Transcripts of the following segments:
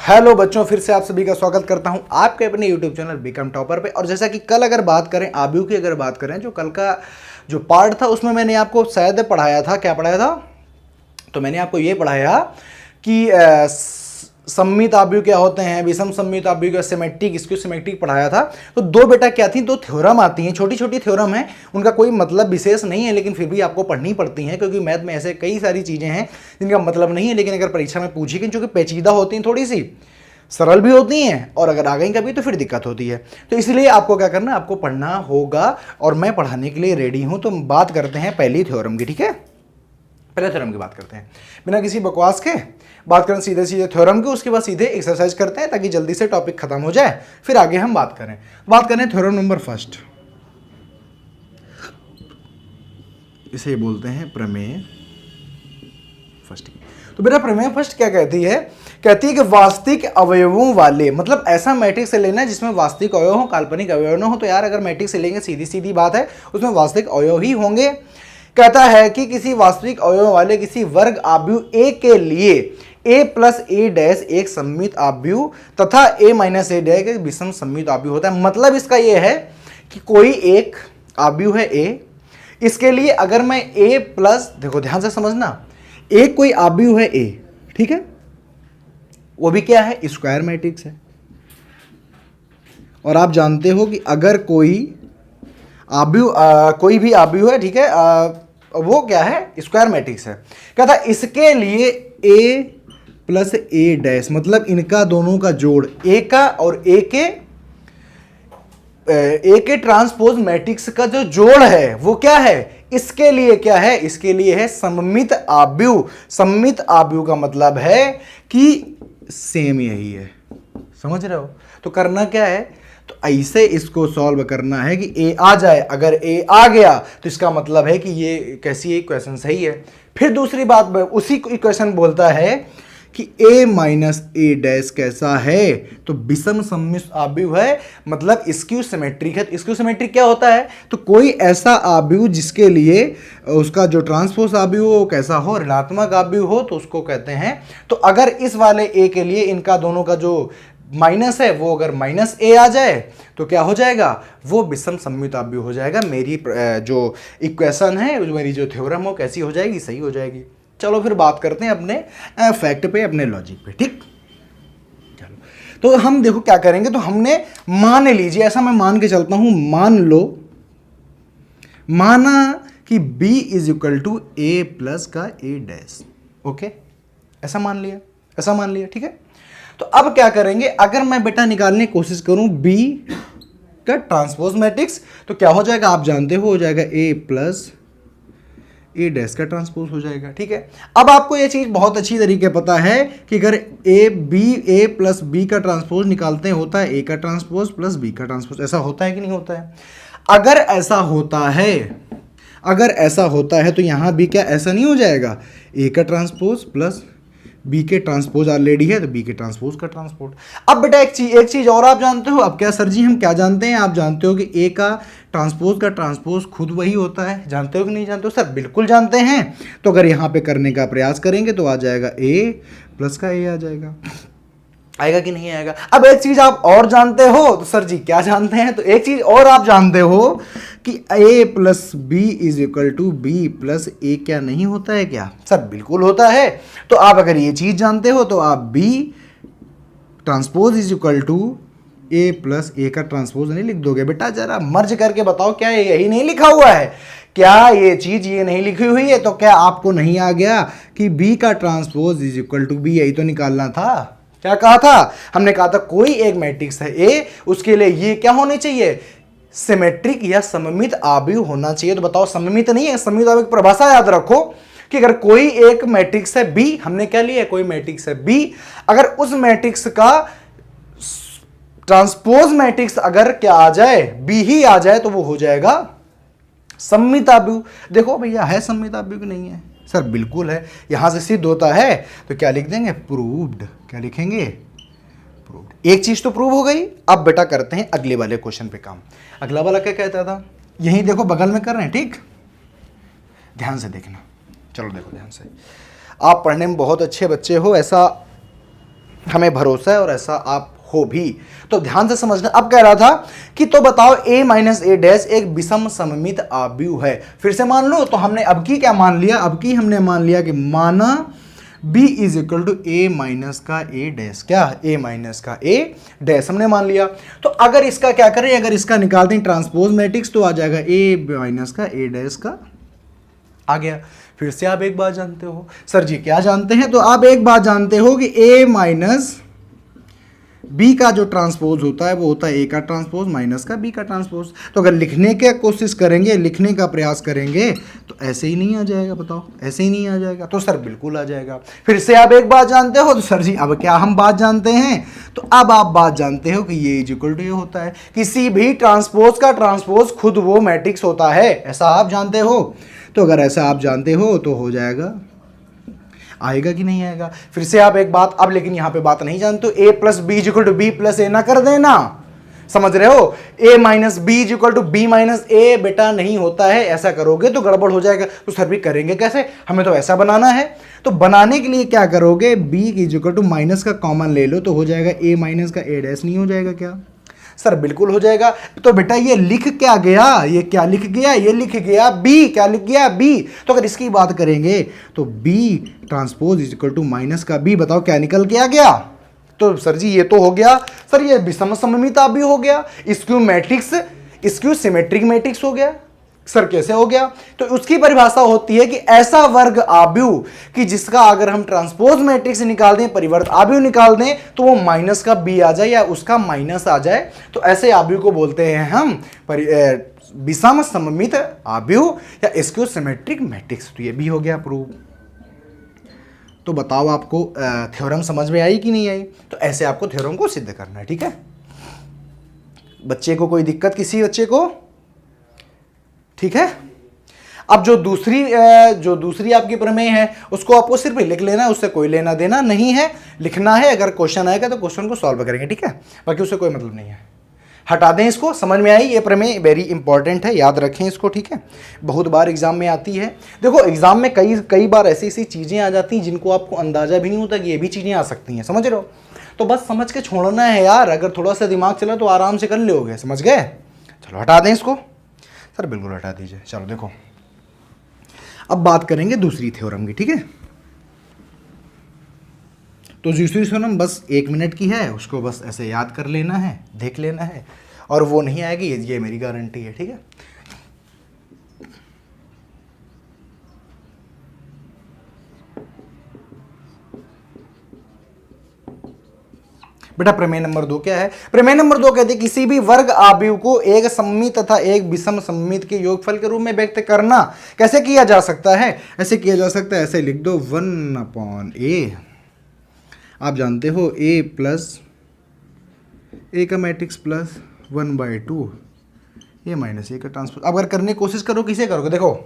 Hello बच्चों, फिर से आप सभी का स्वागत करता हूं आपके अपने यूट्यूब चैनल बिकम टॉपर पे। और जैसा कि कल अगर बात करें आबियों की, अगर बात करें जो कल का जो पार्ट था उसमें मैंने आपको शायद पढ़ाया था, क्या पढ़ाया था, तो मैंने आपको ये पढ़ाया कि सममित आबियों क्या होते हैं, विषम सममित आबियों का सिमेट्रिक, इसको सिमेट्रिक पढ़ाया था। तो दो बेटा क्या थी, दो थ्योरम आती हैं, छोटी छोटी थ्योरम है, उनका कोई मतलब विशेष नहीं है, लेकिन फिर भी आपको पढ़नी पड़ती हैं क्योंकि मैथ में ऐसे कई सारी चीज़ें हैं जिनका मतलब नहीं है, लेकिन अगर परीक्षा में पूछी गई, जो कि पेचीदा होती हैं, थोड़ी सी सरल भी होती हैं, और अगर आ गई कभी तो फिर दिक्कत होती है। तो इसलिए आपको क्या करना, आपको पढ़ना होगा, और मैं पढ़ाने के लिए रेडी हूं। तो बात करते हैं पहली थ्योरम की, ठीक है। पहले थ्योरम की बात करते हैं बिना किसी बकवास के, बात करें सीधे सीधे थ्योरम की, उसके बाद सीधे एक्सरसाइज करते हैं ताकि जल्दी से टॉपिक खत्म हो जाए, फिर आगे हम बात करें थ्योरम नंबर फर्स्ट। इसे बोलते हैं प्रमेय फर्स्ट। तो बेटा प्रमेय फर्स्ट क्या कहती है कि वास्तविक अवयवों वाले, मतलब ऐसा मैट्रिक्स लेना जिसमें वास्तविक अवयव हो, काल्पनिक अवयव न हो। तो यार अगर मैट्रिक्स लेंगे सीधी सीधी बात है, उसमें वास्तविक अवयव ही होंगे। कहता है कि किसी वास्तविक अवयव वाले किसी वर्ग आव्यूह ए के लिए a प्लस ए डैश एक सममित आव्यूह तथा a माइनस ए डैश एक विषम सममित आव्यूह होता है। मतलब इसका यह है कि कोई एक आव्यूह है a, इसके लिए अगर मैं a प्लस, देखो ध्यान से समझना, एक कोई आव्यूह है a, ठीक है, वो भी क्या है, स्क्वायर मैट्रिक्स है। और आप जानते हो कि अगर कोई आव्यूह कोई भी आव्यूह है, ठीक है, वो क्या है, स्क्वायर मैट्रिक्स है। कहता इसके लिए a प्लस ए डैश, मतलब इनका दोनों का जोड़, ए का और ए के ट्रांसपोज मैट्रिक्स का जो जोड़ है वो क्या है, इसके लिए क्या है, इसके लिए है सममित आव्यूह। सममित आव्यूह का मतलब है कि सेम यही है, समझ रहे हो। तो करना क्या है, तो ऐसे इसको सॉल्व करना है कि ए आ जाए। अगर ए आ गया तो इसका मतलब है कि ये कैसी इक्वेशन सही है। फिर दूसरी बात, उसी इक्वेशन बोलता है कि a माइनस ए डैश कैसा है, तो विषम सममित आव्यूह है, मतलब स्क्यू सिमेट्रिक है। स्क्यू सिमेट्रिक क्या होता है, तो कोई ऐसा आव्यूह जिसके लिए उसका जो ट्रांसपोज आव्यूह हो कैसा हो, ऋणात्मक आव्यूह हो, तो उसको कहते हैं। तो अगर इस वाले a के लिए इनका दोनों का जो माइनस है वो अगर माइनस ए आ जाए तो क्या हो जाएगा, वो विषम सममित आव्यूह हो जाएगा। मेरी जो इक्वेशन है, मेरी जो थ्योरम हो कैसी हो जाएगी, सही हो जाएगी। चलो फिर बात करते हैं अपने फैक्ट पे, अपने लॉजिक पे, ठीक। चलो तो हम देखो क्या करेंगे, तो हमने मान लीजिए, ऐसा मैं मान के चलता हूं, मान लो, माना कि b is equal to A plus का ए डैश, ओके, ऐसा मान लिया, ठीक है। तो अब क्या करेंगे, अगर मैं बेटा निकालने की कोशिश करूं b का ट्रांसपोज मैट्रिक्स, तो क्या हो जाएगा, आप जानते हो जाएगा a प्लस ए डैश का ट्रांसपोज हो जाएगा, ठीक है। अब आपको ये चीज बहुत अच्छी तरीके पता है कि अगर ए प्लस बी का ट्रांसपोज निकालते हैं, होता है ए का ट्रांसपोज प्लस बी का ट्रांसपोज। ऐसा होता है कि नहीं होता है। अगर ऐसा होता है तो यहां भी क्या ऐसा नहीं हो जाएगा, ए का ट्रांसपोज प्लस बी के ट्रांसपोज ऑलरेडी है तो बी के ट्रांसपोज का ट्रांसपोज। अब बेटा एक चीज और आप जानते हो। अब क्या सर जी हम क्या जानते हैं, आप जानते हो कि ए का ट्रांसपोज खुद वही होता है, जानते हो कि नहीं जानते हो, सर बिल्कुल जानते हैं। तो अगर यहाँ पे करने का प्रयास करेंगे तो आ जाएगा ए प्लस का ए आ जाएगा, आएगा कि नहीं आएगा। अब एक चीज आप और जानते हो, तो सर जी क्या जानते हैं, तो एक चीज और आप जानते हो कि a plus B is equal to B plus A क्या नहीं होता है क्या, सर बिल्कुल होता है। तो आप अगर ये चीज जानते हो तो आप b transpose is equal to A plus A का ट्रांसपोज नहीं लिख दोगे। बेटा जरा मर्ज करके बताओ, क्या यही नहीं लिखा हुआ है, क्या ये चीज ये नहीं लिखी हुई है, तो क्या आपको नहीं आ गया कि b का transpose is equal to B, यही तो निकालना था। क्या कहा था, हमने कहा था कोई एक मैट्रिक्स है ए, उसके लिए ये क्या होने चाहिए, सिमेट्रिक या सममित आव्यूह होना चाहिए। तो बताओ सममित नहीं है, सममित आव्यूह की परिभाषा याद रखो कि अगर कोई एक मैट्रिक्स है बी, हमने क्या लिया, कोई मैट्रिक्स है बी, अगर उस मैट्रिक्स का ट्रांसपोज मैट्रिक्स अगर क्या आ जाए, बी ही आ जाए, तो वो हो जाएगा सममित आव्यूह। देखो भैया है सममित आव्यूह कि नहीं है, सर बिल्कुल है, यहां से सिद्ध होता है। तो क्या लिख देंगे, प्रूव्ड। क्या लिखेंगे, प्रूव्ड। एक चीज तो प्रूव हो गई। अब बेटा करते हैं अगले वाले क्वेश्चन पे काम। अगला वाला क्या कहता था, यही देखो बगल में कर रहे हैं, ठीक, ध्यान से देखना। चलो देखो ध्यान से, आप पढ़ने में बहुत अच्छे बच्चे हो, ऐसा हमें भरोसा है और ऐसा आप हो भी। तो ध्यान से समझना। अब कह रहा था कि तो बताओ a माइनस ए डैश एक विषम सममित आव्यूह है। फिर से मान लो, तो हमने अब की क्या मान लिया, अब की हमने मान लिया कि माना b is equal to A minus का ए डैश, क्या a माइनस का ए डैश हमने मान लिया। तो अगर इसका क्या करें, अगर इसका निकालते हैं ट्रांसपोज मैट्रिक्स तो आ जाएगा a माइनस का ए डैश का आ गया। फिर से आप एक बात जानते हो, सर जी क्या जानते हैं, तो आप एक बात जानते हो कि a माइनस बी का जो ट्रांसपोज होता है वो होता है ए का ट्रांसपोज माइनस का बी का ट्रांसपोज। तो अगर लिखने की कोशिश करेंगे, लिखने का प्रयास करेंगे तो ऐसे ही नहीं आ जाएगा, बताओ ऐसे ही नहीं आ जाएगा। तो सर बिल्कुल आ जाएगा। फिर से आप एक बात जानते हो, तो सर जी अब क्या हम बात जानते हैं, तो अब आप बात जानते हो कि ये इज इक्वल टू ये होता है। किसी भी ट्रांसपोज का ट्रांसपोज खुद वो मैट्रिक्स होता है, ऐसा आप जानते हो। तो अगर ऐसा आप जानते हो तो हो जाएगा, आएगा कि नहीं आएगा। फिर से आप एक बात, अब लेकिन यहां पे बात नहीं जानते, A plus B is equal to B plus A ना कर देना, समझ रहे हो। A minus B is equal to B minus A बेटा नहीं होता है, ऐसा करोगे तो गड़बड़ हो जाएगा। तो सर भी करेंगे कैसे, हमें तो ऐसा बनाना है। तो बनाने के लिए क्या करोगे, B is equal to minus का कॉमन ले लो तो हो जाएगा ए माइनस का ए डैश, नहीं हो जाएगा क्या सर, बिल्कुल हो जाएगा। तो बेटा ये लिख क्या गया, ये क्या लिख गया, ये लिख गया बी, क्या लिख गया बी। तो अगर इसकी बात करेंगे तो B transpose is equal to minus का बी, बताओ क्या निकल के आ गया। तो सर जी ये तो हो गया, सर ये विषम सममित भी हो गया, skew matrix, skew symmetric matrix हो गया। सर कैसे हो गया, तो उसकी परिभाषा होती है कि ऐसा वर्ग आव्यूह कि जिसका अगर हम ट्रांसपोज मैट्रिक्स निकाल दें, परिवर्त आव्यूह निकाल दें तो वो माइनस का बी आ जाए या उसका माइनस आ जाए, तो ऐसे आव्यूह को बोलते हैं हम विषम सममित आव्यूह या स्क्यू सिमेट्रिक मैट्रिक्स। तो ये भी हो गया प्रूव। तो बताओ आपको थ्योरम समझ में आई कि नहीं आई। तो ऐसे आपको थ्योरम को सिद्ध करना है, ठीक है। बच्चे को कोई दिक्कत, किसी बच्चे को, ठीक है। अब जो दूसरी आपकी प्रमेय है उसको आपको सिर्फ लिख लेना है, उससे कोई लेना देना नहीं है। लिखना है, अगर क्वेश्चन आएगा तो क्वेश्चन को सॉल्व करेंगे, ठीक है, बाकी उससे कोई मतलब नहीं है। हटा दें इसको, समझ में आई। ये प्रमेय वेरी इंपॉर्टेंट है, याद रखें इसको, ठीक है। बहुत बार एग्जाम में आती है। देखो एग्जाम में कई बार ऐसी ऐसी चीज़ें आ जाती हैं जिनको आपको अंदाजा भी नहीं होता कि ये भी चीज़ें आ सकती हैं, समझ रहे हो। तो बस समझ के छोड़ना है यार, अगर थोड़ा सा दिमाग चला तो आराम से कर लोगे, समझ गए। चलो हटा दें इसको, सर बिल्कुल हटा दीजिए। चलो देखो अब बात करेंगे दूसरी थ्योरम की, ठीक है। तो दूसरी थ्योरम बस 1 मिनट की है, उसको बस ऐसे याद कर लेना है, देख लेना है, और वो नहीं आएगी ये मेरी गारंटी है, ठीक है। बेटा प्रमेय नंबर 2 क्या है, प्रमेय नंबर 2 कहते हैं किसी भी वर्ग आव्यूह को एक सममित तथा एक विषम सममित के योगफल के रूप में व्यक्त करना कैसे किया जा सकता है। ऐसे किया जा सकता है, ऐसे लिख दो 1/a, आप जानते हो a प्लस ए का मैट्रिक्स प्लस 1/2 ये माइनस ए का ट्रांसपोज। अब अगर करने की कोशिश करो, किसे करोगे, देखो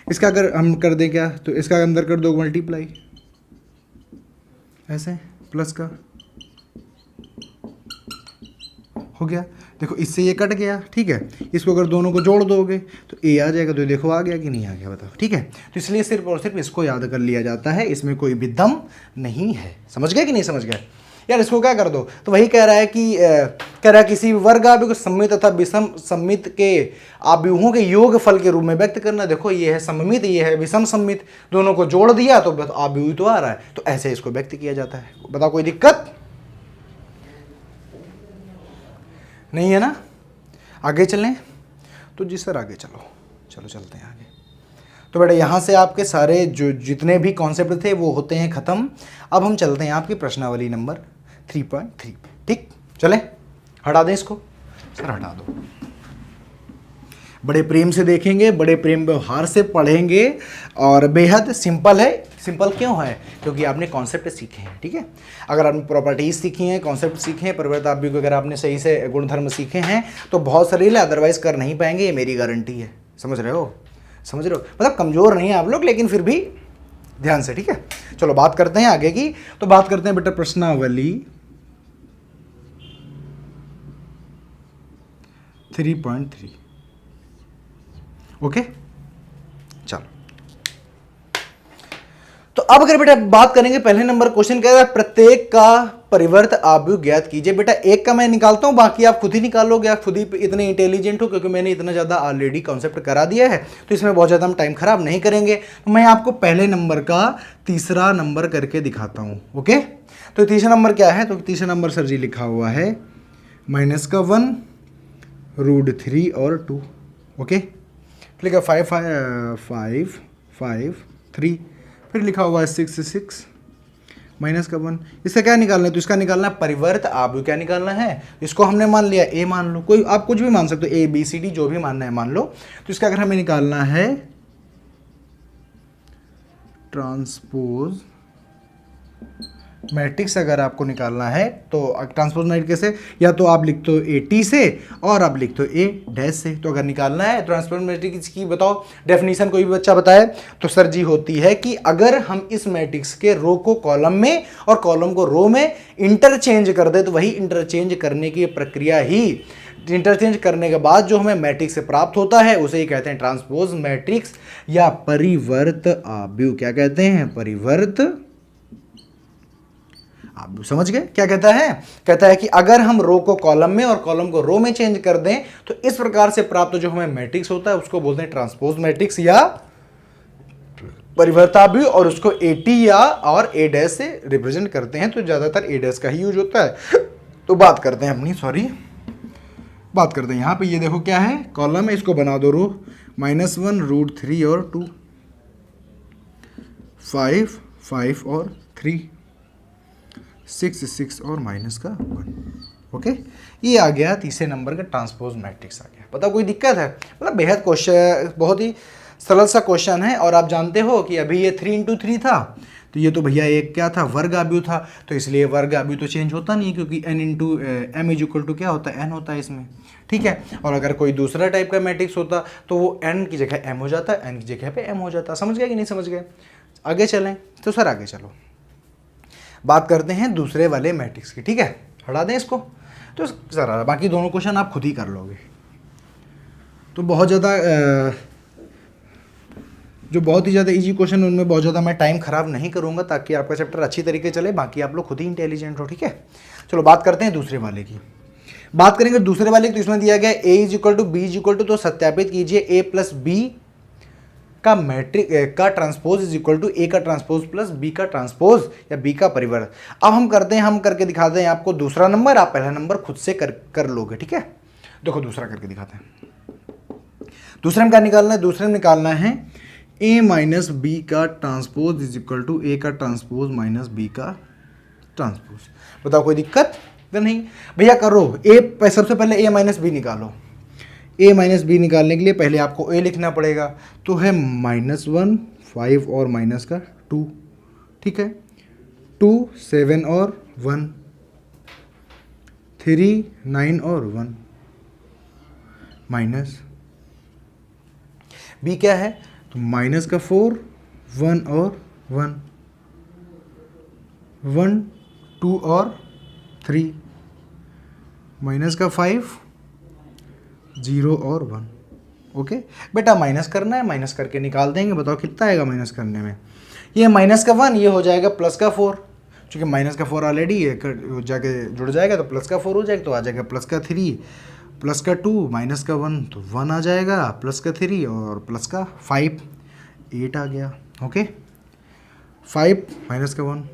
इसका अगर हम कर दें क्या, तो इसका अंदर कर दो मल्टीप्लाई, ऐसे प्लस का हो गया। देखो इससे ये कट गया, ठीक है। इसको अगर दोनों को जोड़ दोगे तो ए आ जाएगा, तो देखो आ गया कि नहीं आ गया, बताओ, ठीक है। तो इसलिए सिर्फ और सिर्फ इसको याद कर लिया जाता है, इसमें कोई भी दम नहीं है। समझ गए कि नहीं समझ गए यार। इसको क्या कर दो, तो वही कह रहा है कि कह रहा है किसी वर्ग आव्यूह को सममित तथा विषम सममित के आव्यूहों के योग फल के रूप में व्यक्त करना। देखो ये है सममित, ये है विषम सममित, दोनों को जोड़ दिया तो आव्यूह तो आ रहा है, तो ऐसे इसको व्यक्त किया जाता है। बताओ कोई दिक्कत नहीं है ना। आगे चलें, तो जी सर आगे चलो, चलो चलते हैं आगे। तो बेटा यहाँ से आपके सारे जो जितने भी कॉन्सेप्ट थे वो होते हैं ख़त्म। अब हम चलते हैं आपकी प्रश्नावली नंबर 3.3 पे, ठीक। चलें, हटा दें इसको, सर हटा दो। बड़े प्रेम से देखेंगे, बड़े प्रेम व्यवहार से पढ़ेंगे, और बेहद सिंपल है। सिंपल क्यों है, क्योंकि आपने कॉन्सेप्ट सीखे हैं, ठीक है। अगर आपने प्रॉपर्टीज सीखी हैं, कॉन्सेप्ट सीखे हैं, परिवर्त आव्यूह अगर आपने सही से गुणधर्म सीखे हैं तो बहुत सरील है, अदरवाइज कर नहीं पाएंगे, ये मेरी गारंटी है। समझ रहे हो, समझ रहे हो, मतलब कमज़ोर नहीं है आप लोग, लेकिन फिर भी ध्यान से, ठीक है। चलो बात करते हैं आगे की। तो बात करते हैं बेटा प्रश्नावली 3.3, ओके। चलो तो अब अगर बेटा बात करेंगे, पहले नंबर क्वेश्चन कह रहा है प्रत्येक का परिवर्त आव्यूह ज्ञात कीजिए। बेटा एक का मैं निकालता हूं, बाकी आप खुद ही निकालोगे, आप खुद ही इतने इंटेलिजेंट हो क्योंकि मैंने इतना ज़्यादा ऑलरेडी कॉन्सेप्ट करा दिया है, तो इसमें बहुत ज़्यादा हम टाइम खराब नहीं करेंगे। तो मैं आपको पहले नंबर का तीसरा नंबर करके दिखाता हूँ। ओके, तो तीसरा नंबर क्या है? तो तीसरा नंबर सर जी लिखा हुआ है -1 √3 और 2। ओके, फिर लिखा 5 5 5 3, फिर लिखा हुआ है 6 6 -1। इसका क्या निकालना है? तो इसका निकालना है परिवर्त आव्यूह। क्या निकालना है? इसको हमने मान लिया ए मान लो, कोई आप कुछ भी मान सकते हो, ए बी सी डी जो भी मानना है मान लो। तो इसका अगर हमें निकालना है ट्रांसपोज मैट्रिक्स, अगर आपको निकालना है तो ट्रांसपोज मैट्रिक्स से या तो आप लिखते हो ए टी से और आप लिखते हो ए डैश से। तो अगर निकालना है ट्रांसपोज मैट्रिक्स की बताओ डेफिनेशन, कोई भी बच्चा बताए तो सर जी होती है कि अगर हम इस मैट्रिक्स के रो को कॉलम में और कॉलम को रो में इंटरचेंज कर दे, तो वही इंटरचेंज करने की प्रक्रिया ही, इंटरचेंज करने के बाद जो हमें मैट्रिक्स से प्राप्त होता है उसे ही कहते हैं ट्रांसपोज मैट्रिक्स या परिवर्त आव्यूह। क्या कहते हैं? परिवर्त। आप समझ गए क्या कहता है? कहता है कि अगर हम रो को कॉलम में और कॉलम को रो में चेंज कर दें तो इस प्रकार से प्राप्त जो हमें मैट्रिक्स होता है उसको बोलते हैं ट्रांसपोज मैट्रिक्स या परिवर्ताव्यूह, और उसको ए टी या और ए डैश से रिप्रेजेंट करते हैं। तो ज्यादातर ए डैश का ही यूज होता है। तो बात करते हैं अपनी, बात करते हैं यहाँ पे। ये देखो क्या है, कॉलम है, इसको बना दो रो, -1 √3 और 2, 5 5 और 3, 6 6 और -1। ओके, ये आ गया तीसरे नंबर का ट्रांसपोज मैट्रिक्स आ गया। पता कोई दिक्कत है? मतलब बेहद क्वेश्चन, बहुत ही सरल सा क्वेश्चन है। और आप जानते हो कि अभी ये 3 × 3 था, तो ये तो भैया एक क्या था, वर्ग आव्यूह था, तो इसलिए वर्ग आव्यूह तो चेंज होता नहीं क्योंकि n × m = क्या होता है? n होता है इसमें। ठीक है, और अगर कोई दूसरा टाइप का मैट्रिक्स होता तो वो n की जगह m हो जाता, n की जगह पे m हो जाता। समझ गए कि नहीं समझ गए? आगे चलें तो सर आगे चलो, बात करते हैं दूसरे वाले मैट्रिक्स की। ठीक है, हटा दें इसको। तो सर बाकी दोनों क्वेश्चन आप खुद ही कर लोगे। तो बहुत ज़्यादा जो बहुत ही ज़्यादा इजी क्वेश्चन, उनमें बहुत ज़्यादा मैं टाइम खराब नहीं करूँगा ताकि आपका चैप्टर अच्छी तरीके चले। बाकी आप लोग खुद ही इंटेलिजेंट हो। ठीक है, चलो बात करते हैं दूसरे वाले की। बात करेंगे दूसरे वाले की, तो इसमें दिया गया a = b = तो सत्यापित कीजिए a + b का मैट्रिक का ट्रांसपोज = a का ट्रांसपोज प्लस b का ट्रांसपोज या b का परिवर्त। अब हम करते हैं, हम करके दिखाते हैं आपको दूसरा नंबर, आप पहला नंबर खुद से कर लोगे। ठीक है, देखो दूसरा करके दिखाते हैं। दूसरे में क्या निकालना है? दूसरे में निकालना है a - b का ट्रांसपोज = a का ट्रांसपोज माइनस b का ट्रांसपोज। बताओ कोई दिक्कत तो नहीं? भैया करो, सबसे पहले a - b निकालो। a - b निकालने के लिए पहले आपको a लिखना पड़ेगा, तो है -1 5 और माइनस का 2। ठीक है, 2 7 और 1, 3 9 और 1 माइनस b क्या है? तो माइनस का 4 1 और 1, 1 2 और 3, माइनस का 5 0 और 1। ओके बेटा, माइनस करना है, माइनस करके निकाल देंगे। बताओ कितना आएगा माइनस करने में? ये माइनस का 1, ये हो जाएगा प्लस का 4, क्योंकि माइनस का 4 ऑलरेडी जाके जुड़ जाएगा, तो प्लस का 4 हो जाएगा, तो आ जाएगा प्लस का 3, प्लस का 2, माइनस का 1, तो 1 आ जाएगा, प्लस का 3 और प्लस का 5, 8 आ गया। ओके, 5 माइनस का 1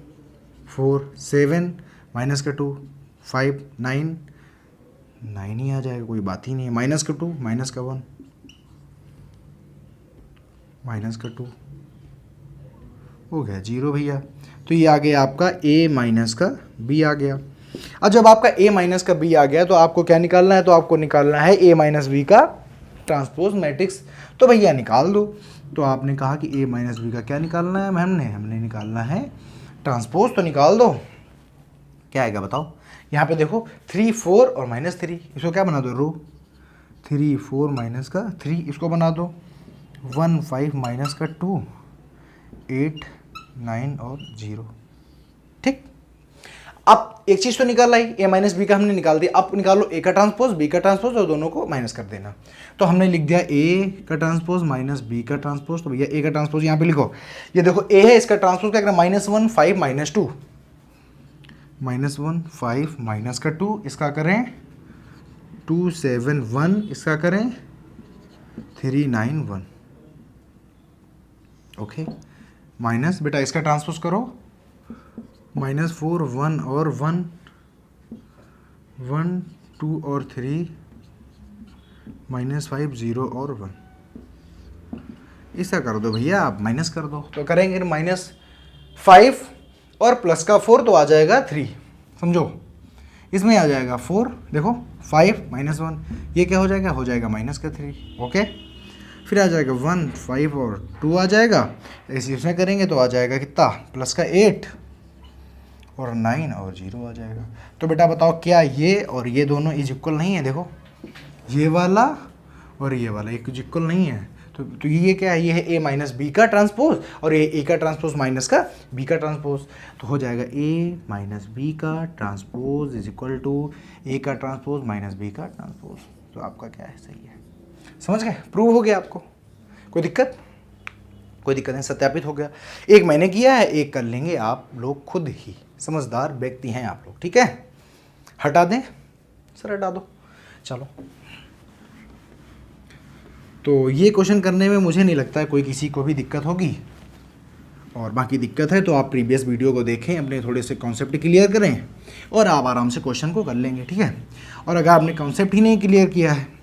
4, 7 माइनस का 2 5, 9 ही आ जाएगा, कोई बात ही नहीं है। माइनस का 2 माइनस का 1 माइनस का 2 हो गया 0 भैया। तो ये आ गया आपका a माइनस का b आ गया। अब जब आपका a माइनस का b आ गया तो आपको क्या निकालना है? तो आपको निकालना है a माइनस b का ट्रांसपोज मैट्रिक्स। तो भैया निकाल दो। तो आपने कहा कि a माइनस b का क्या निकालना है? हमने निकालना है ट्रांसपोज, तो निकाल दो। क्या आएगा बताओ? यहाँ पे देखो 3 4 और -3, इसको क्या बना दो? रो 3 4 माइनस का 3, इसको बना दो 1 5 माइनस का 2 8 9 और 0। ठीक, अब एक चीज़ तो निकाल आई, a माइनस बी का हमने निकाल दिया। अब निकालो a का ट्रांसपोज b का ट्रांसपोज और दोनों को माइनस कर देना। तो हमने लिख दिया a का ट्रांसपोज माइनस b का ट्रांसपोज। तो भैया a का ट्रांसपोज यहाँ पे लिखो, ये देखो a है, इसका ट्रांसपोज क्या करना? -1 5 -2 -1 5 माइनस का 2, इसका करें 2 7 1, इसका करें 3 9 1। ओके, माइनस बेटा इसका ट्रांसपोज करो, -4 1 और 1 1 2 और 3, -5 0 और 1। इसका कर दो भैया, आप माइनस कर दो तो करेंगे -5 और प्लस का 4 तो आ जाएगा 3। समझो, इसमें आ जाएगा 4, देखो 5 -1, ये क्या हो जाएगा, हो जाएगा माइनस का 3। ओके, फिर आ जाएगा 1 5 और 2 आ जाएगा, इसी इसमें करेंगे तो आ जाएगा कितना, प्लस का 8 और 9 और 0 आ जाएगा। तो बेटा बताओ क्या ये और ये दोनों इज इक्वल नहीं है? देखो ये वाला और ये वाला एक इक्वल नहीं है, तो ये क्या है, ये है a माइनस बी का ट्रांसपोज और ये a का ट्रांसपोज माइनस का b का ट्रांसपोज, तो हो जाएगा a माइनस बी का transpose is equal to a का ट्रांसपोज माइनस b का ट्रांसपोज। तो आपका क्या है, सही है। समझ गए, प्रूव हो गया आपको, कोई दिक्कत? कोई दिक्कत नहीं, सत्यापित हो गया। एक मैंने किया है, एक कर लेंगे आप लोग खुद ही, समझदार व्यक्ति हैं आप लोग, ठीक है। हटा दें सर, हटा दो, चलो। तो ये क्वेश्चन करने में मुझे नहीं लगता है कोई किसी को भी दिक्कत होगी, और बाकी दिक्कत है तो आप प्रीवियस वीडियो को देखें, अपने थोड़े से कॉन्सेप्ट क्लियर करें और आप आराम से क्वेश्चन को कर लेंगे, ठीक है। और अगर आपने कॉन्सेप्ट ही नहीं क्लियर किया है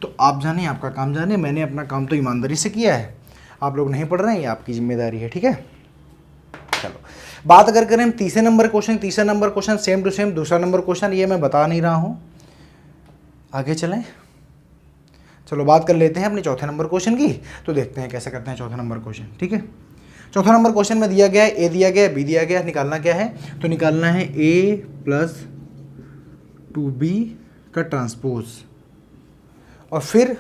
तो आप जाने, आपका काम जाने, मैंने अपना काम तो ईमानदारी से किया है, आप लोग नहीं पढ़ रहे हैं, ये आपकी जिम्मेदारी है, ठीक है। चलो, बात अगर करें हम तीसरे number question same to same दूसरा नंबर क्वेश्चन, ये मैं बता नहीं रहा हूँ, आगे चलें। चलो बात कर लेते हैं अपने चौथे नंबर क्वेश्चन की, तो देखते हैं कैसे करते हैं चौथा नंबर क्वेश्चन, ठीक है। चौथा नंबर क्वेश्चन में दिया गया है, ए दिया गया है, बी दिया गया है, निकालना क्या है, तो निकालना है a प्लस 2b का ट्रांसपोज और फिर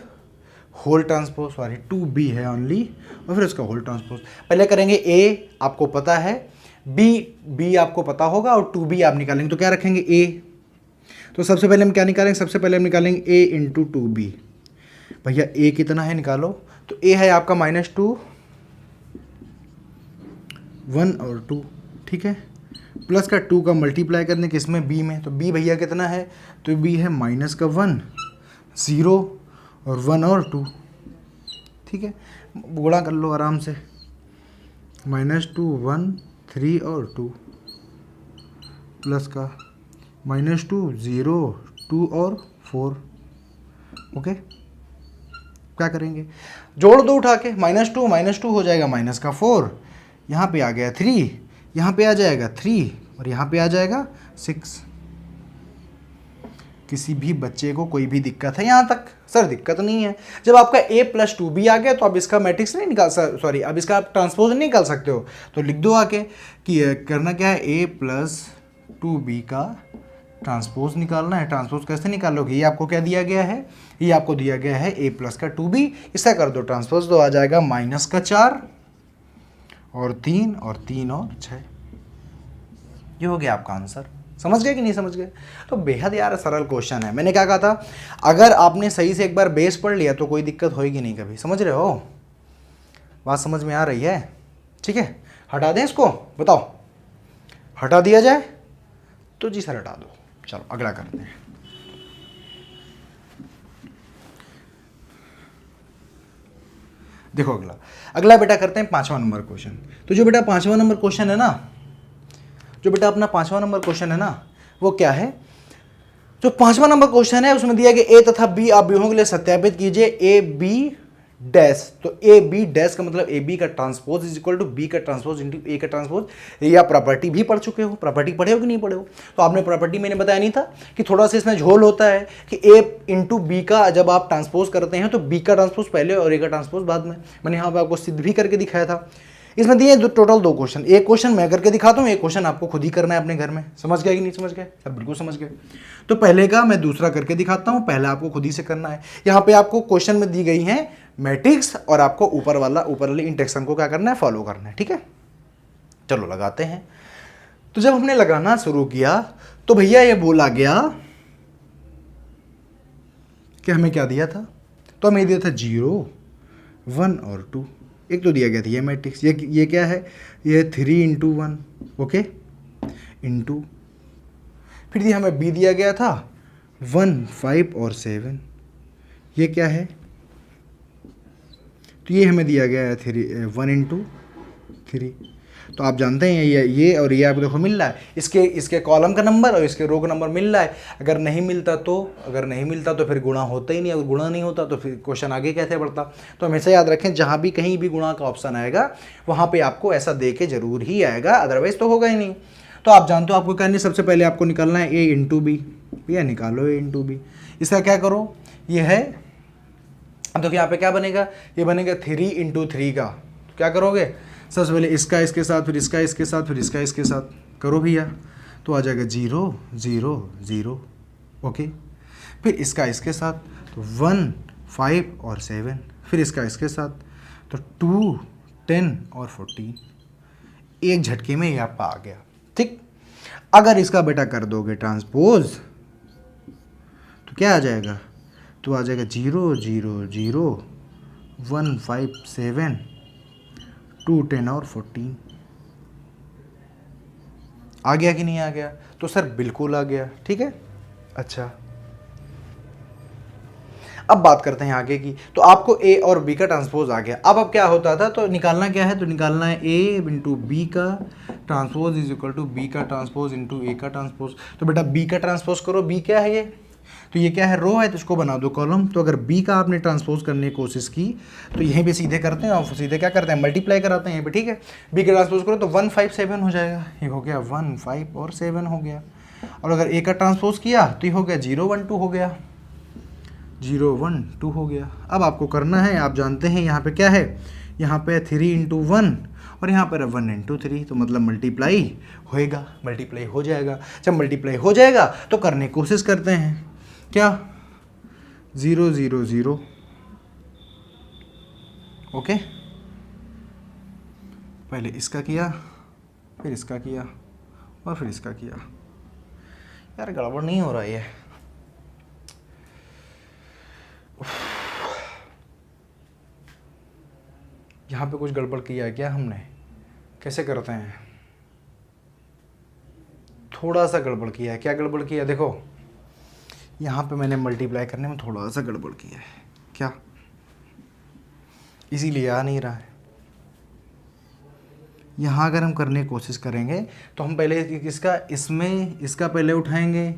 होल ट्रांसपोज, सॉरी 2b है ओनली, और फिर उसका होल ट्रांसपोज। पहले करेंगे a, आपको पता है, b आपको पता होगा, और 2b आप निकालेंगे तो क्या रखेंगे a। तो सबसे पहले हम क्या निकालेंगे, सबसे पहले हम निकालेंगे a इंटू 2b। भैया a कितना है निकालो, तो a है आपका -2 1 और 2, ठीक है, प्लस का 2 का मल्टीप्लाई करने किसमें, b में, तो b भैया कितना है, तो b है माइनस का 1 0 और 1 और 2, ठीक है, गुणा कर लो आराम से, -2 1 3 और 2 प्लस का -2 0 2 और 4। ओके, क्या करेंगे, जोड़ दो उठा के, -2 हो जाएगा माइनस का 4, यहाँ पे आ गया 3, यहाँ पे आ जाएगा 3 और यहाँ पे आ जाएगा 6। किसी भी बच्चे को कोई भी दिक्कत है यहाँ तक? सर दिक्कत नहीं है। जब आपका a प्लस 2b आ गया तो अब इसका मैट्रिक्स नहीं निकाल, सॉरी अब इसका आप ट्रांसपोज नहीं निकाल सकते हो, तो लिख दो आके कि करना क्या है, a प्लस 2b का ट्रांसपोज निकालना है। ट्रांसपोज कैसे निकालोगे, ये आपको क्या दिया गया है, ये आपको दिया गया है a प्लस का 2b, इसका कर दो ट्रांसपोज तो आ जाएगा माइनस का 4 और 3 और 3 और 6। ये हो गया आपका आंसर। समझ गए कि नहीं समझ गए? तो बेहद यार सरल क्वेश्चन है। मैंने क्या कहा था, अगर आपने सही से एक बार बेस पढ़ लिया तो कोई दिक्कत होगी नहीं कभी। समझ रहे हो, बात समझ में आ रही है? ठीक है, हटा दें इसको, बताओ हटा दिया जाए तो जी सर हटा दो। चलो अगला करते हैं। देखो अगला बेटा करते हैं 5वां नंबर क्वेश्चन। तो जो बेटा 5वां नंबर क्वेश्चन है ना, जो बेटा अपना 5वां नंबर क्वेश्चन है ना, वो क्या है, जो 5वां नंबर क्वेश्चन है उसमें दिया गया ए तथा बी आप व्यूहों के लिए सत्यापित कीजिए ए बी डैश। तो ए बी डैश का मतलब ए बी का transpose is equal to B का ट्रांसपोज इंटू ए का ट्रांसपोज। ये आप प्रॉपर्टी भी पढ़ चुके हो, प्रॉपर्टी पढ़े हो कि नहीं पढ़े हो? तो आपने प्रॉपर्टी मैंने बताया नहीं था कि थोड़ा सा इसमें झोल होता है कि ए इंटू बी का जब आप ट्रांसपोज करते हैं तो बी का ट्रांसपोज पहले और ए का ट्रांसपोज बाद में। मैंने यहाँ पर आपको सिद्ध भी करके दिखाया था। इसमें दिए टोटल 2 क्वेश्चन, एक क्वेश्चन मैं करके दिखाता हूँ, एक क्वेश्चन आपको खुद ही करना है अपने घर में। समझ गए कि नहीं समझ गए? सब बिल्कुल समझ गए। तो पहले का मैं दूसरा करके दिखाता हूँ, पहला आपको खुद ही से करना है। यहाँ पे आपको क्वेश्चन में दी गई है मैट्रिक्स और आपको ऊपर वाली इंटेक्शन को क्या करना है, फॉलो करना है। ठीक है, चलो लगाते हैं। तो जब हमने लगाना शुरू किया तो भैया ये बोला गया कि हमें क्या दिया था, तो हमें दिया था 0 1 और 2। एक तो दिया गया था ये मैट्रिक्स, ये क्या है, ये 3 इंटू 1 ओके इंटू फिर ये हमें बी दिया गया था 1, 5 और 7, ये क्या है, तो ये हमें दिया गया है 1 इंटू 3। तो आप जानते हैं ये और ये आपको देखो मिल रहा है, इसके कॉलम का नंबर और इसके रो का नंबर मिल रहा है। अगर नहीं मिलता तो फिर गुणा होता ही नहीं, अगर गुणा नहीं होता तो फिर क्वेश्चन आगे कैसे बढ़ता। तो हमेशा याद रखें जहाँ भी कहीं भी गुणा का ऑप्शन आएगा वहाँ पे आपको ऐसा दे के जरूर ही आएगा, अदरवाइज तो होगा ही नहीं। तो आप जानते हो आपको करनी, सबसे पहले आपको निकालना है a इंटू बी, भैया निकालो a इंटू बी। इसका क्या करो, ये है, अब देखो यहाँ पे क्या बनेगा, ये बनेगा 3 इंटू 3 का, तो क्या करोगे, सबसे पहले इसका इसके साथ, फिर इसका इसके साथ, फिर इसका इसके साथ करो भैया, तो आ जाएगा 0 0 0। ओके, फिर इसका इसके साथ तो 1, 5 और 7, फिर इसका इसके साथ तो 2, 10 और 14। एक झटके में ये आपका आ गया। ठीक, अगर इसका बेटा कर दोगे ट्रांसपोज तो क्या आ जाएगा, तो आ जाएगा 0 0 0 1 5 7 2 10 और 14। आ गया कि नहीं आ गया, तो सर बिल्कुल आ गया। ठीक है, अच्छा अब बात करते हैं आगे की। तो आपको ए और बी का ट्रांसपोज आ गया। अब क्या होता था, तो निकालना क्या है, तो निकालना है ए इंटू बी का transpose is equal to B का ट्रांसपोज इंटू ए का ट्रांसपोज। तो बेटा बी का ट्रांसपोज करो, बी क्या है ये, तो ये क्या है, रो है, तो इसको बना दो कॉलम। तो अगर बी का आपने ट्रांसपोज करने की कोशिश की तो यहीं पे सीधे करते हैं और सीधे क्या करते हैं, मल्टीप्लाई कराते हैं यहीं पे। ठीक है, बी का ट्रांसपोज करो तो 1 5 7 हो जाएगा, ये हो गया 1 5 और 7 हो गया। और अगर ए का ट्रांसपोज किया तो ये हो गया 0 1 2 हो गया, 0 1 2 हो गया। अब आपको करना है, आप जानते हैं यहाँ पे क्या है, यहाँ पे 3 इंटू 1 और यहाँ पर 1 इंटू 3, तो मतलब मल्टीप्लाई होएगा, मल्टीप्लाई हो जाएगा। जब मल्टीप्लाई हो जाएगा तो करने की कोशिश करते हैं, क्या 0 0 0। ओके, पहले इसका किया, फिर इसका किया और फिर इसका किया। यार गड़बड़ नहीं हो रहा है, यहाँ पे कुछ गड़बड़ किया है क्या हमने, कैसे करते हैं, थोड़ा सा गड़बड़ किया है। क्या गड़बड़ किया है, देखो यहाँ पे मैंने मल्टीप्लाई करने में थोड़ा सा गड़बड़ किया है, क्या, इसीलिए आ नहीं रहा है। यहाँ अगर हम करने की कोशिश करेंगे तो हम पहले इसका पहले उठाएंगे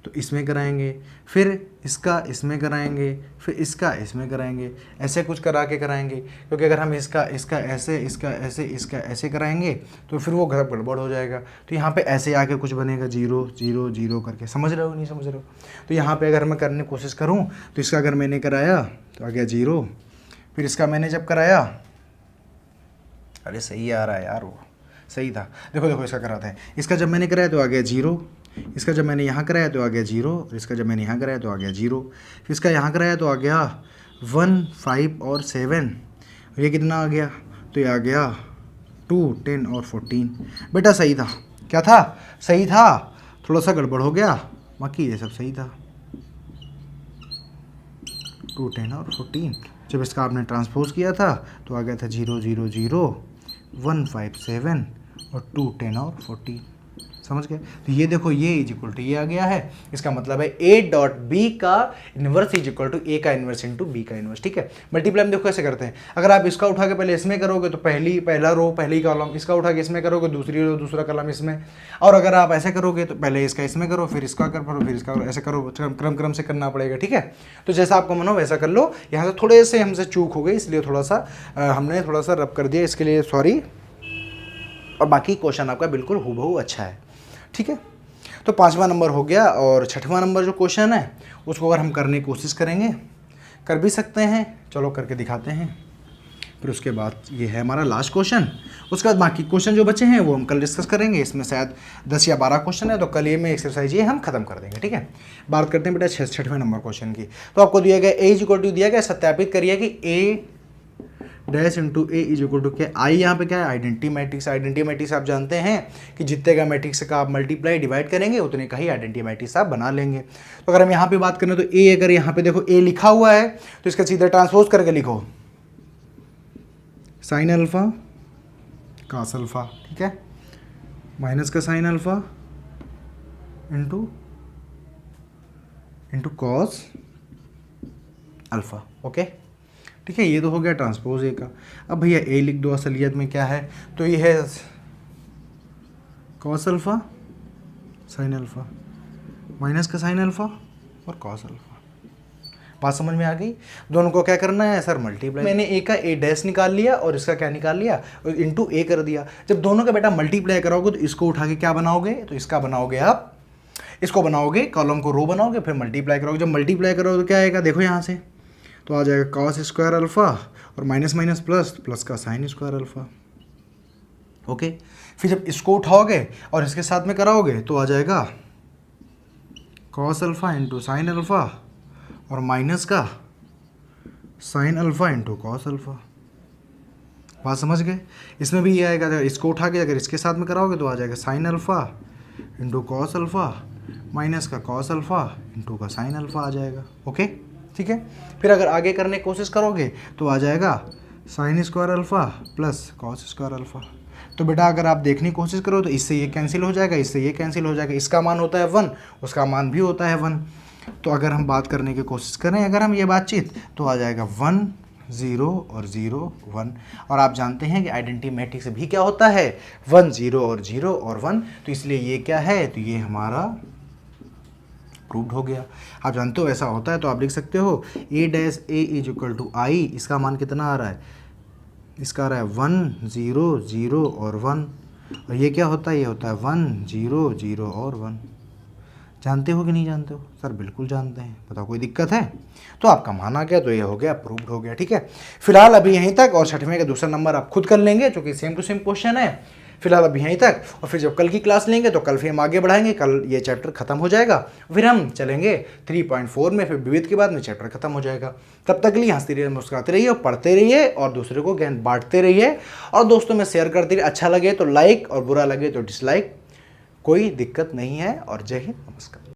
तो इसमें कराएंगे, फिर इसका इसमें कराएंगे, फिर इसका इसमें कराएंगे, ऐसे कुछ करा के कराएंगे। क्योंकि अगर हम इसका ऐसे, इसका ऐसे, इसका ऐसे कराएंगे तो फिर वो गड़बड़ हो जाएगा। तो यहाँ पे ऐसे आके कुछ बनेगा 0 0 0 करके, समझ रहे हो नहीं समझ रहे हो। तो यहाँ पे अगर मैं करने की कोशिश करूँ तो इसका अगर मैंने कराया तो आ गया 0, फिर इसका मैंने जब कराया, अरे सही आ रहा है यार, वो सही था। देखो देखो इसका कराते हैं, इसका जब मैंने कराया तो आ गया 0, इसका जब मैंने यहाँ कराया तो आ गया 0, और इसका जब मैंने यहाँ कराया तो आ गया 0, फिर इसका यहाँ कराया तो आ गया 1 5 और 7, ये कितना आ गया, तो ये आ गया 2 10 और 14। बेटा सही था, क्या था, सही था, थोड़ा सा गड़बड़ हो गया, बाकी ये सब सही था। 2 10 और 14, जब इसका आपने ट्रांसपोज किया था तो आ गया था 0 0 0 1 5 7 और 2 10 और 14, समझ गए। तो ये देखो ये इज इक्वल टू ये आ गया है, इसका मतलब है ए डॉट बी का इन्वर्स इज इक्वल टू ए का इन्वर्स इंटू बी का इन्वर्स। ठीक है, मल्टीप्लाई में देखो कैसे करते हैं, अगर आप इसका उठा के पहले इसमें करोगे तो पहला रो पहली कॉलम, इसका उठा के इसमें करोगे दूसरी रो दूसरा कॉलम इसमें, और अगर आप ऐसे करोगे तो पहले इसका इसमें करो, फिर इसका करो, फिर इसका ऐसे करो, क्रम से करना पड़ेगा। ठीक है, तो जैसा आपको मन हो वैसा कर लो। यहाँ से थोड़े से हमसे चूक हो गई, इसलिए थोड़ा सा हमने थोड़ा सा रब कर दिया, इसके लिए सॉरी। और बाकी क्वेश्चन आपका बिल्कुल हूबहू अच्छा है। ठीक है, तो 5वां नंबर हो गया। और 6वां नंबर जो क्वेश्चन है उसको अगर हम करने की कोशिश करेंगे, कर भी सकते हैं, चलो करके दिखाते हैं। फिर उसके बाद ये है हमारा लास्ट क्वेश्चन, उसके बाद बाकी क्वेश्चन जो बचे हैं वो हम कल डिस्कस करेंगे। इसमें शायद 10 या 12 क्वेश्चन है, तो कल ये में एक्सरसाइज ये हम खत्म कर देंगे। ठीक है, बात करते हैं बेटा 6वें नंबर क्वेश्चन की। तो आपको दिया गया ए इज इक्वल टू दिया गया, सत्यापित करिए कि A dash into A is equal to क्या, आई यहाँ पे क्या है, आइडेंटिटी मैट्रिक्स। आइडेंटिटी मैट्रिक्स आप जानते हैं कि जितने का मैट्रिक्स का आप मल्टीप्लाई डिवाइड करेंगे उतने का ही आइडेंटिटी मैट्रिक्स आप बना लेंगे। तो अगर हम यहाँ पे बात करें तो ए, अगर यहाँ पे देखो ए लिखा हुआ है तो इसका सीधा ट्रांसपोज करके लिखो साइन अल्फा कास अल्फा। ठीक है, माइनस का sine alpha into cos alpha. Okay, ठीक है, ये तो हो गया ट्रांसपोज ए का। अब भैया ए लिख दो, असलियत में क्या है, तो ये है cos alpha sine alpha minus का साइन अल्फ़ा और कॉस अल्फ़ा। बात समझ में आ गई? दोनों को क्या करना है सर, मल्टीप्लाई। मैंने ए का ए डैश निकाल लिया और इसका क्या निकाल लिया, इंटू ए कर दिया। जब दोनों का बेटा मल्टीप्लाई कराओगे तो इसको उठा के क्या बनाओगे, तो इसका बनाओगे आप, इसको बनाओगे, कॉलम को रो बनाओगे, फिर मल्टीप्लाई करोगे। जब मल्टीप्लाई करोगे तो क्या आएगा, देखो यहाँ से तो आ जाएगा कॉस स्क्वायर अल्फ़ा और माइनस माइनस प्लस, प्लस का साइन स्क्वायर अल्फ़ा। ओके, फिर जब इसको उठाओगे और इसके साथ में कराओगे तो आ जाएगा cos alpha into sine alpha और माइनस का sine alpha into cos alpha. बात समझ गए? इसमें भी ये आएगा, अगर इसको उठा के अगर इसके साथ में कराओगे तो आ जाएगा sine alpha into cos alpha minus का कॉस अल्फ़ा इंटू का साइन अल्फ़ा आ जाएगा। ओके, ठीक है। फिर अगर आगे करने की कोशिश करोगे तो आ जाएगा sine square alpha plus cos square alpha. तो बेटा अगर आप देखने की कोशिश करो तो इससे ये कैंसिल हो जाएगा, इससे ये कैंसिल हो जाएगा, इसका मान होता है 1, उसका मान भी होता है 1। तो अगर हम बात करने की कोशिश करें, अगर हम ये बातचीत, तो आ जाएगा 1 0 और 0 1। और आप जानते हैं कि आइडेंटिटी मैट्रिक्स भी क्या होता है, 1 0 और 0 और 1। तो इसलिए ये क्या है, तो ये हमारा प्रूव्ड हो गया। आप जानते हो ऐसा होता है, तो आप लिख सकते हो a dash a is equal to I, इसका मान कितना आ रहा है, इसका आ रहा है 1 0 0 और 1। और ये क्या होता है, ये होता है 1 0 0 और 1। जानते हो कि नहीं जानते हो? सर बिल्कुल जानते हैं। बताओ कोई दिक्कत है? तो आपका मान आ गया, तो ये हो गया, प्रूव्ड हो गया। ठीक है, फिलहाल अभी यहीं तक, और छठवें का दूसरा नंबर आप खुद कर लेंगे, क्योंकि सेम टू सेम क्वेश्चन है। फिलहाल अभी यहीं तक, और फिर जब कल की क्लास लेंगे तो कल फिर हम आगे बढ़ाएंगे। कल ये चैप्टर खत्म हो जाएगा, फिर हम चलेंगे 3.4 में, फिर विविध के बाद में चैप्टर खत्म हो जाएगा। तब तक के लिए हंसते रहिए, मुस्कुराते रहिए, और पढ़ते रहिए, और दूसरे को ज्ञान बांटते रहिए, और दोस्तों में शेयर करते रहिए। अच्छा लगे तो लाइक, और बुरा लगे तो डिसलाइक, कोई दिक्कत नहीं है। और जय हिंद, नमस्कार।